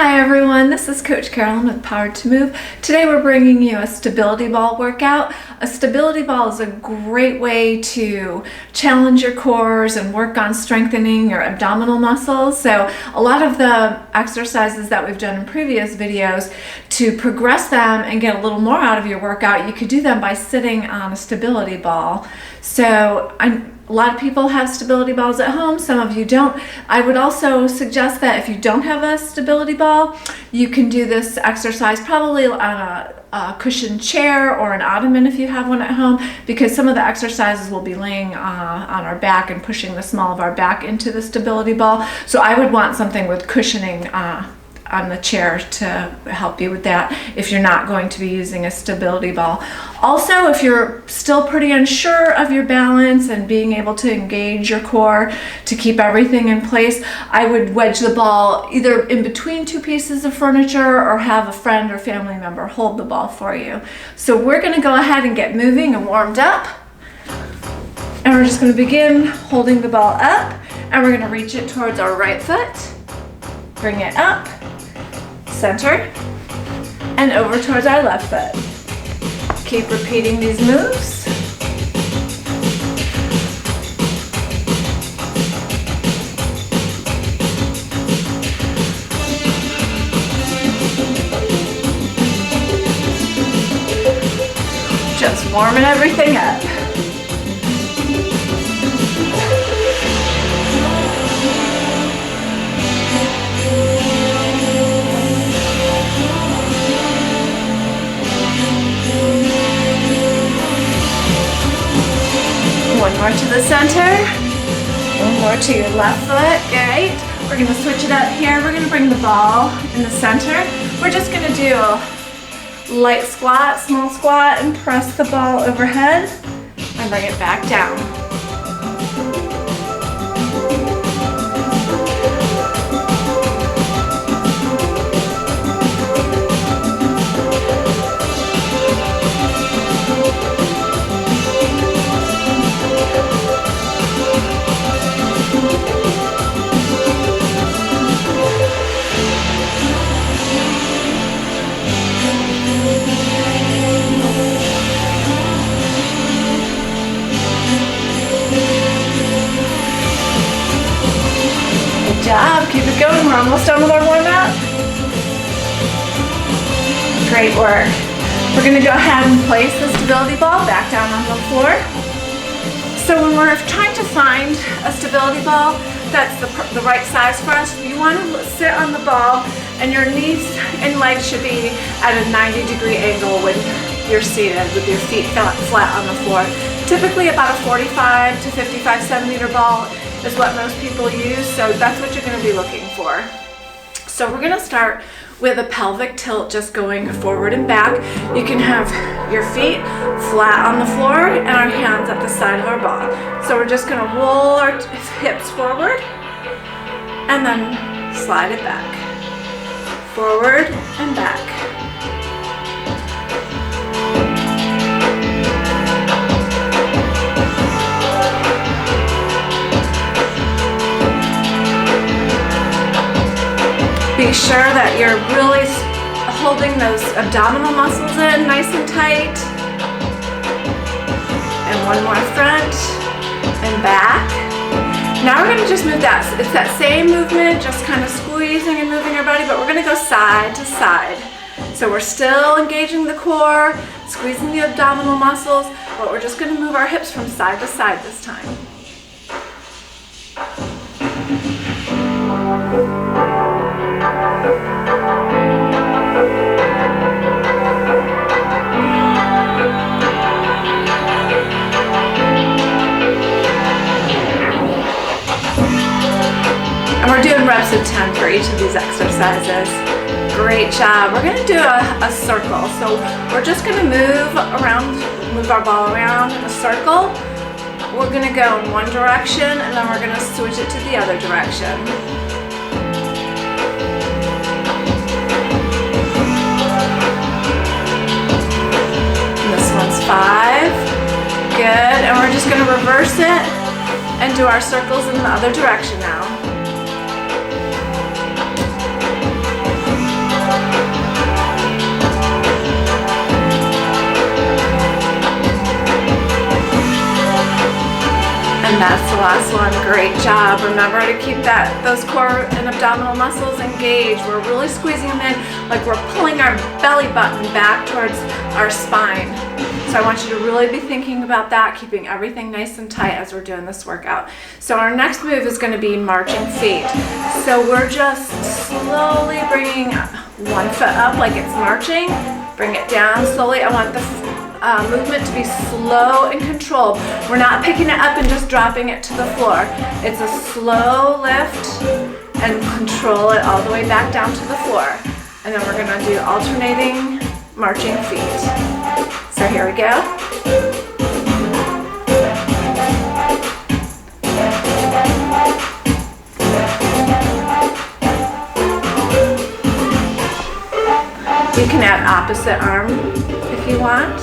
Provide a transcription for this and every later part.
Hi everyone, this is Coach Carolyn with Powered to Move. Today we're bringing you a stability ball workout. A stability ball is a great way to challenge your cores and work on strengthening your abdominal muscles. So a lot of the exercises that we've done in previous videos, to progress them and get a little more out of your workout, you could do them by sitting on a stability ball. So a lot of people have stability balls at home, some of you don't. I would also suggest that if you don't have a stability ball, you can do this exercise probably on a cushioned chair or an ottoman if you have one at home, because some of the exercises will be laying on our back and pushing the small of our back into the stability ball. So I would want something with cushioning on the chair to help you with that if you're not going to be using a stability ball. Also, if you're still pretty unsure of your balance and being able to engage your core to keep everything in place, I would wedge the ball either in between two pieces of furniture or have a friend or family member hold the ball for you. So we're going to go ahead and get moving and warmed up. And we're just going to begin holding the ball up, and we're going to reach it towards our right foot, bring it up, center, and over towards our left foot. Keep repeating these moves. Just warming everything up. One more to the center, one more to your left foot, great. We're gonna switch it up here. We're gonna bring the ball in the center. We're just gonna do a light squat, small squat, and press the ball overhead and bring it back down. Keep it going. We're almost done with our warm-up. Great work. We're going to go ahead and place the stability ball back down on the floor. So when we're trying to find a stability ball that's the right size for us, you want to sit on the ball, and your knees and legs should be at a 90-degree angle when you're seated with your feet flat on the floor. Typically about a 45 to 55 centimeter ball is what most people use, so that's what you're going to be looking for. So we're going to start with a pelvic tilt, just going forward and back. You can have your feet flat on the floor and our hands at the side of our ball. So we're just going to roll our hips forward and then slide it back. Forward and back. Be sure that you're really holding those abdominal muscles in nice and tight. And one more front and back. Now we're going to just move that. It's that same movement, just kind of squeezing and moving our body, but we're going to go side to side. So we're still engaging the core, squeezing the abdominal muscles, but we're just going to move our hips from side to side this time. And we're doing reps of 10 for each of these exercises. Great job. We're going to do a circle. So we're just going to move our ball around in a circle. We're going to go in one direction, and then we're going to switch it to the other direction. And this one's 5. Good. And we're just going to reverse it and do our circles in the other direction now. And that's the last one. Great job. Remember to keep those core and abdominal muscles engaged. We're really squeezing them in like we're pulling our belly button back towards our spine. So I want you to really be thinking about that, keeping everything nice and tight as we're doing this workout. So our next move is going to be marching feet. So we're just slowly bringing one foot up like it's marching. Bring it down slowly. I want the movement to be slow and controlled. We're not picking it up and just dropping it to the floor. It's a slow lift and control it all the way back down to the floor. And then we're going to do alternating marching feet. So here we go. You can add opposite arm if you want.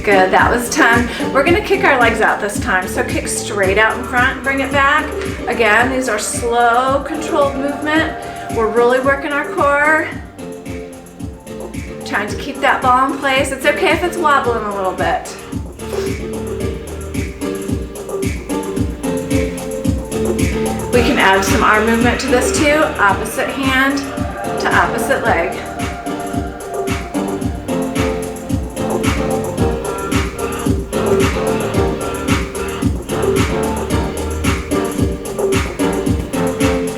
Good, that was 10. We're gonna kick our legs out this time. So kick straight out in front, bring it back. Again, these are slow, controlled movement. We're really working our core. Trying to keep that ball in place. It's okay if it's wobbling a little bit. We can add some arm movement to this too. Opposite hand to opposite leg.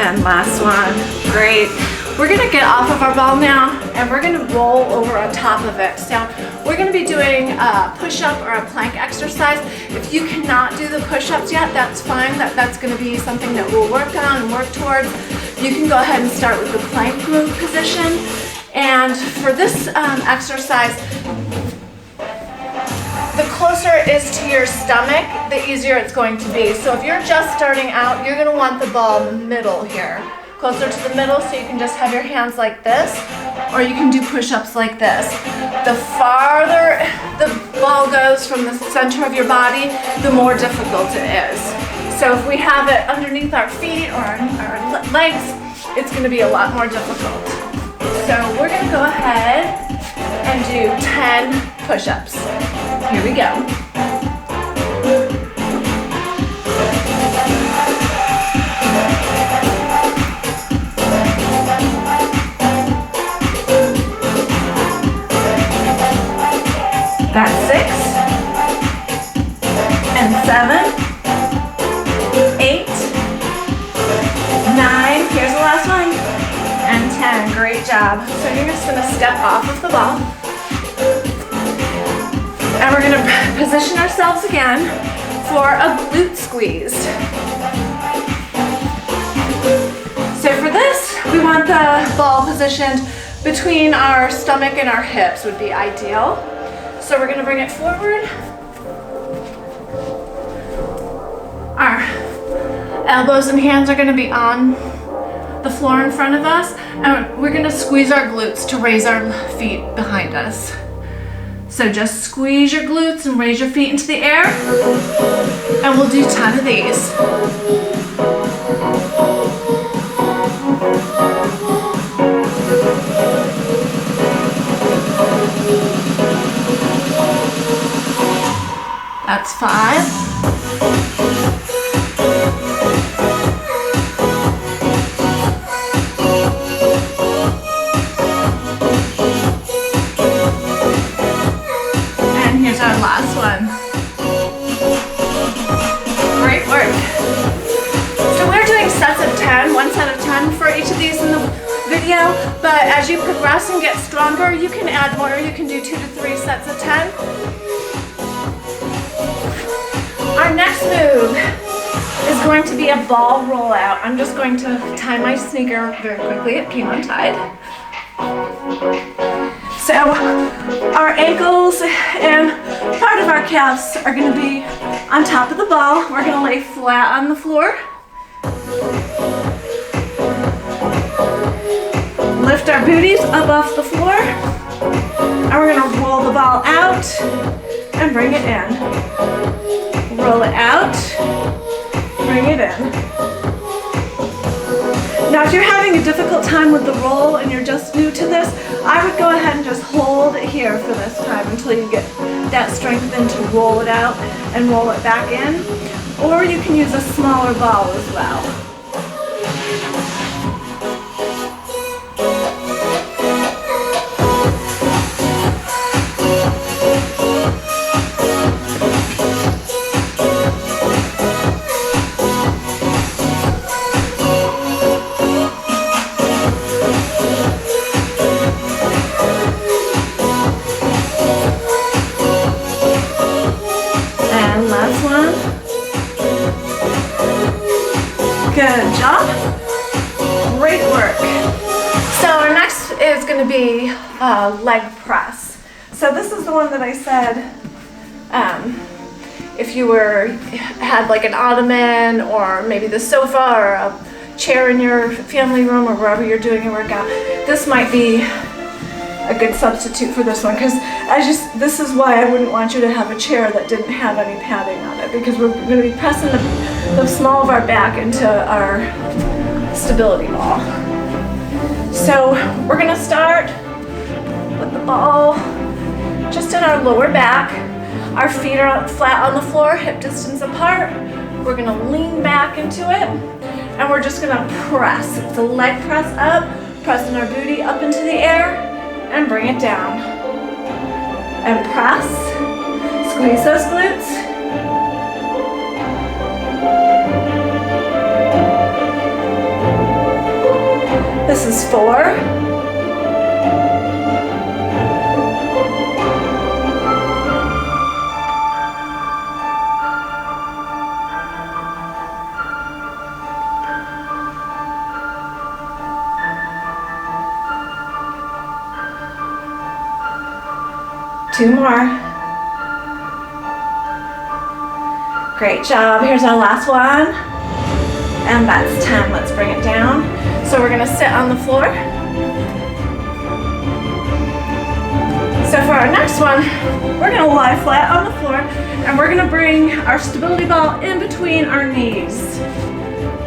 And last one. Great. We're going to get off of our ball now and we're going to roll over on top of it. So we're going to be doing a push-up or a plank exercise. If you cannot do the push-ups yet, that's fine. That's going to be something that we'll work on and work towards. You can go ahead and start with the plank move position. And for this exercise, the closer it is to your stomach, the easier it's going to be. So if you're just starting out, you're going to want the ball in the middle here. Closer to the middle, so you can just have your hands like this, or you can do push-ups like this. The farther the ball goes from the center of your body, the more difficult it is. So if we have it underneath our feet or our legs, it's going to be a lot more difficult. So we're going to go ahead and do 10 push-ups. Here we go. That's 6, and 7, 8, 9, here's the last one, and 10, great job. So you're just gonna step off of the ball, and we're gonna position ourselves again for a glute squeeze. So for this, we want the ball positioned between our stomach and our hips would be ideal. So we're going to bring it forward. Our elbows and hands are going to be on the floor in front of us, and we're going to squeeze our glutes to raise our feet behind us. So just squeeze your glutes and raise your feet into the air, and we'll do 10 of these. That's 5. And here's our last one. Great work. So we're doing sets of 10, one set of 10 for each of these in the video, but as you progress and get stronger, you can add more. You can do 2 to 3 sets of 10. Our next move is going to be a ball rollout. I'm just going to tie my sneaker very quickly. It came untied. So our ankles and part of our calves are going to be on top of the ball. We're going to lay flat on the floor. Lift our booties up off the floor. And we're going to roll the ball out and bring it in. Roll it out, bring it in. Now Now, if you're having a difficult time with the roll and you're just new to this, I would go ahead and just hold it here for this time until you get that strength in to roll it out and roll it back in. Or you can use a smaller ball as well. Good job. Great work. So our next is going to be leg press. So this is the one that I said if you had like an ottoman or maybe the sofa or a chair in your family room or wherever you're doing your workout, this might be a good substitute for this one, because this is why I wouldn't want you to have a chair that didn't have any padding on it, because we're going to be pressing the small of our back into our stability ball. So we're going to start with the ball just in our lower back. Our feet are flat on the floor, hip distance apart. We're going to lean back into it, and we're just going to press. It's a leg press up, pressing our booty up into the air, and bring it down. And press. Squeeze those glutes. This is 4. 2 more. Great job. Here's our last one. And that's 10. Let's bring it down. So we're going to sit on the floor. So for our next one, we're going to lie flat on the floor, and we're going to bring our stability ball in between our knees.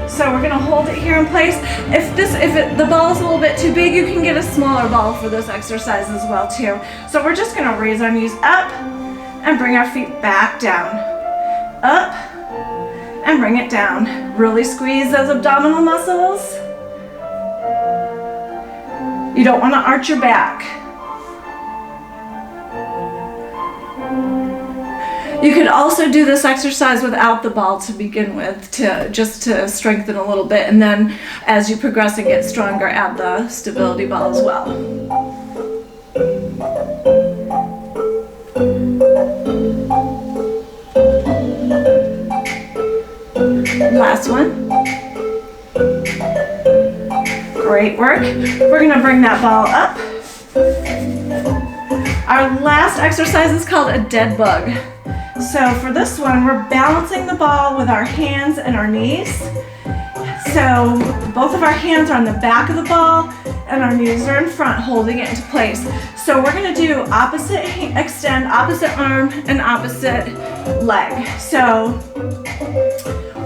So we're going to hold it here in place. If the ball is a little bit too big, you can get a smaller ball for this exercise as well too. So we're just going to raise our knees up and bring our feet back down. Up and bring it down. Really squeeze those abdominal muscles. You don't want to arch your back. You could also do this exercise without the ball to begin with, just to strengthen a little bit, and then as you progress and get stronger, add the stability ball as well. Last one. Great work. We're going to bring that ball up. Our last exercise is called a dead bug. So for this one, we're balancing the ball with our hands and our knees. So both of our hands are on the back of the ball and our knees are in front, holding it into place. So we're going to do opposite extend, opposite arm and opposite leg. So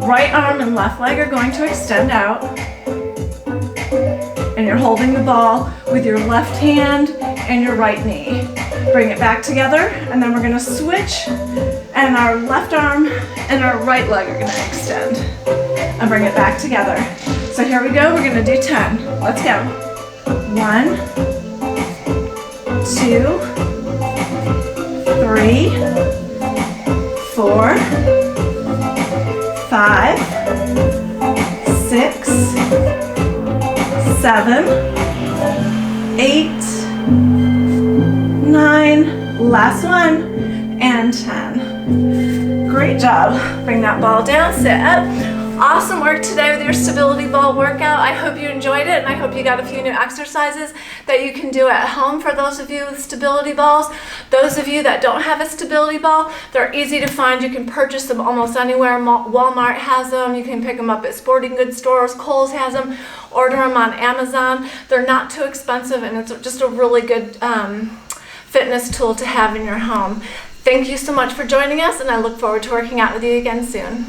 right arm and left leg are going to extend out. And you're holding the ball with your left hand and your right knee. Bring it back together, and then we're going to switch, and our left arm and our right leg are going to extend and bring it back together. So here we go. We're going to do 10. Let's go. 1, 2, 3, 4, 5, 6, 7, 8, 9, last one, and 10. Great job. Bring that ball down, sit up. Awesome work today with your stability ball workout. I hope you enjoyed it, and I hope you got a few new exercises that you can do at home for those of you with stability balls. Those of you that don't have a stability ball, they're easy to find. You can purchase them almost anywhere. Walmart has them. You can pick them up at sporting goods stores. Kohl's has them. Order them on Amazon. They're not too expensive, and it's just a really good fitness tool to have in your home. Thank you so much for joining us, and I look forward to working out with you again soon.